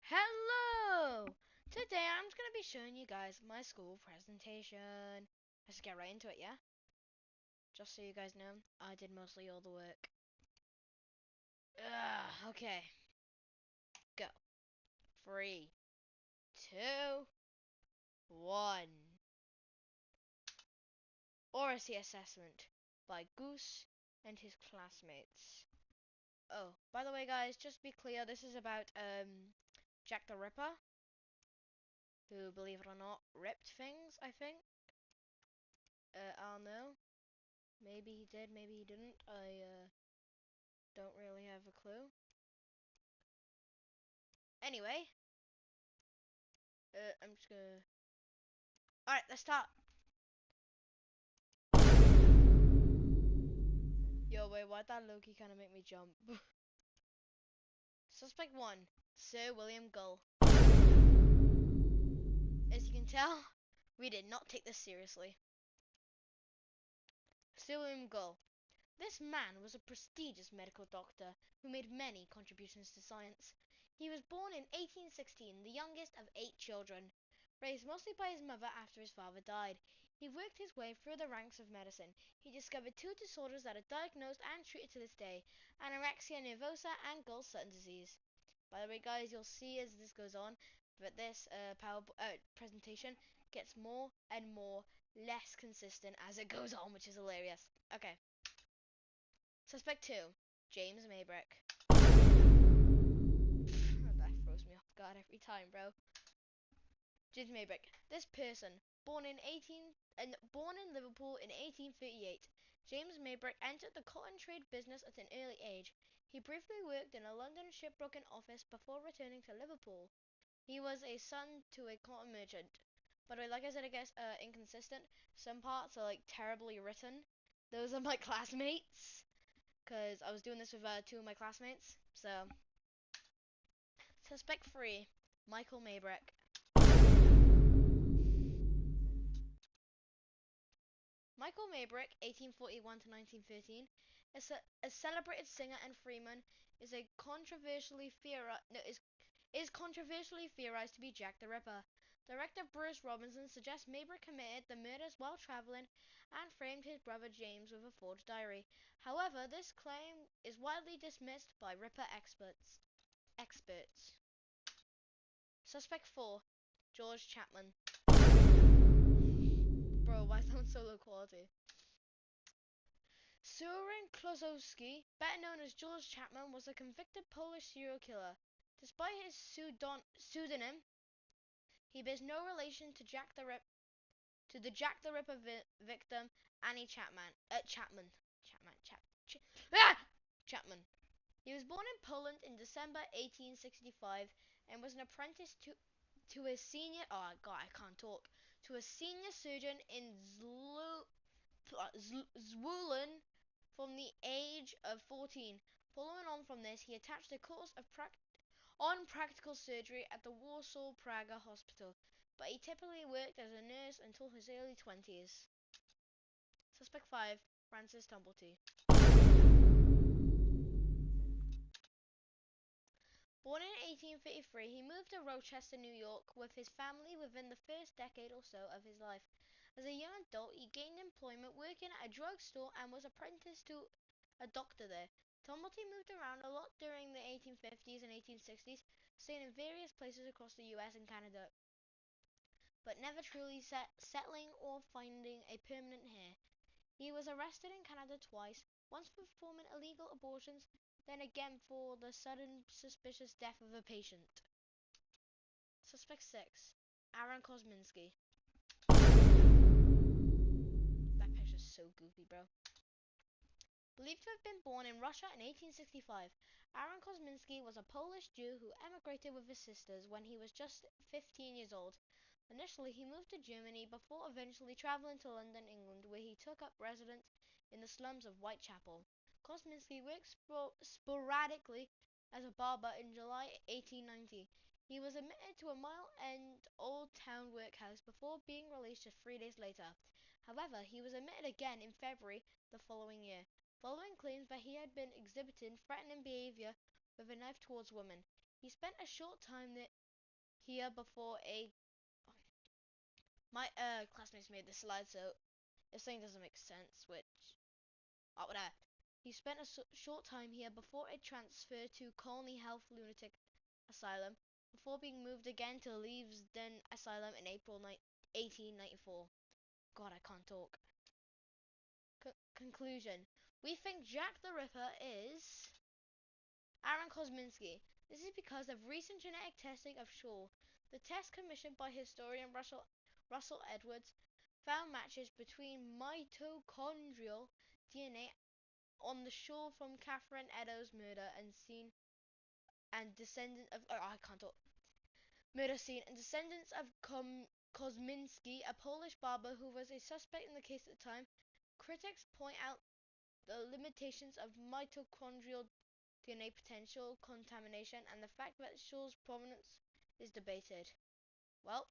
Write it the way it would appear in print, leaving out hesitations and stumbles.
Hello! Today I'm just going to be showing you guys my school presentation. Let's get right into it, yeah? Just so you guys know, I did mostly all the work. Okay. Go. 3, 2, 1. Oracy Assessment by Goose and his classmates. Oh, by the way guys, just to be clear, this is about Jack the Ripper, who, believe it or not, ripped things, I think. I don't know. Maybe he did, maybe he didn't. I don't really have a clue. Anyway, I'm just gonna. Alright, let's start. Yo, wait, why'd that Loki kind of make me jump? Suspect 1, Sir William Gull. As you can tell, we did not take this seriously. Sir William Gull. This man was a prestigious medical doctor who made many contributions to science. He was born in 1816, the youngest of 8 children. Raised mostly by his mother after his father died, he worked his way through the ranks of medicine. He discovered 2 disorders that are diagnosed and treated to this day: anorexia nervosa and Gall-Sutton disease. By the way, guys, you'll see as this goes on that this presentation gets more and more less consistent as it goes on, which is hilarious. Okay. Suspect 2, James Maybrick. That throws me off guard every time, bro. James Maybrick. This person, born in Liverpool in 1838, James Maybrick entered the cotton trade business at an early age. He briefly worked in a London shipbroking office before returning to Liverpool. He was a son to a cotton merchant. By the way, like I said, it gets inconsistent. Some parts are like terribly written. Those are my classmates, because I was doing this with 2 of my classmates. So, suspect 3, Michael Maybrick. Michael Maybrick, 1841 to 1913, a celebrated singer and freeman, is controversially theorized to be Jack the Ripper. Director Bruce Robinson suggests Maybrick committed the murders while traveling and framed his brother James with a forged diary. However, this claim is widely dismissed by Ripper experts. Suspect 4, George Chapman. Bro, why sound so low quality? Søren Klosowski, better known as George Chapman, was a convicted Polish serial killer. Despite his pseudonym, he bears no relation to the Jack the Ripper victim Annie Chapman. Chapman. He was born in Poland in December 1865 and was an apprentice to a senior. Oh God, I can't talk. To a senior surgeon in Zwolen from the age of 14. Following on from this, he attached a course of practical surgery at the Warsaw Praga Hospital, but he typically worked as a nurse until his early 20s. Suspect 5, Francis Tumblety. Born in 1833, he moved to Rochester, New York with his family within the first decade or so of his life. As a young adult, he gained employment working at a drugstore and was apprenticed to a doctor there. Tumblety moved around a lot during the 1850s and 1860s, staying in various places across the US and Canada, but never truly settling or finding a permanent here. He was arrested in Canada twice, once for performing illegal abortions, then again for the sudden suspicious death of a patient. Suspect 6, Aaron Kosminski. That picture's so goofy, bro. Believed to have been born in Russia in 1865, Aaron Kosminski was a Polish Jew who emigrated with his sisters when he was just 15 years old. Initially, he moved to Germany before eventually traveling to London, England, where he took up residence in the slums of Whitechapel. Kosminski worked sporadically as a barber in July 1890. He was admitted to a Mile End Old Town workhouse before being released just 3 days later. However, he was admitted again in February the following year, following claims that he had been exhibiting threatening behavior with a knife towards women. He spent a short time here before a my classmates made this slide, so if something doesn't make sense, which whatever. He spent a short time here before it transferred to Colney Health Lunatic Asylum, before being moved again to Leavesden Asylum in April 1894. God, I can't talk. Conclusion. We think Jack the Ripper is Aaron Kosminski. This is because of recent genetic testing of Shaw. The test commissioned by historian Russell Edwards found matches between mitochondrial DNA on the shore from Catherine Eddowes' murder scene and descendant of I can't talk. Murder scene and descendants of Kosminski, a Polish barber who was a suspect in the case at the time. Critics point out the limitations of mitochondrial DNA potential contamination and the fact that Shaw's provenance is debated. Well,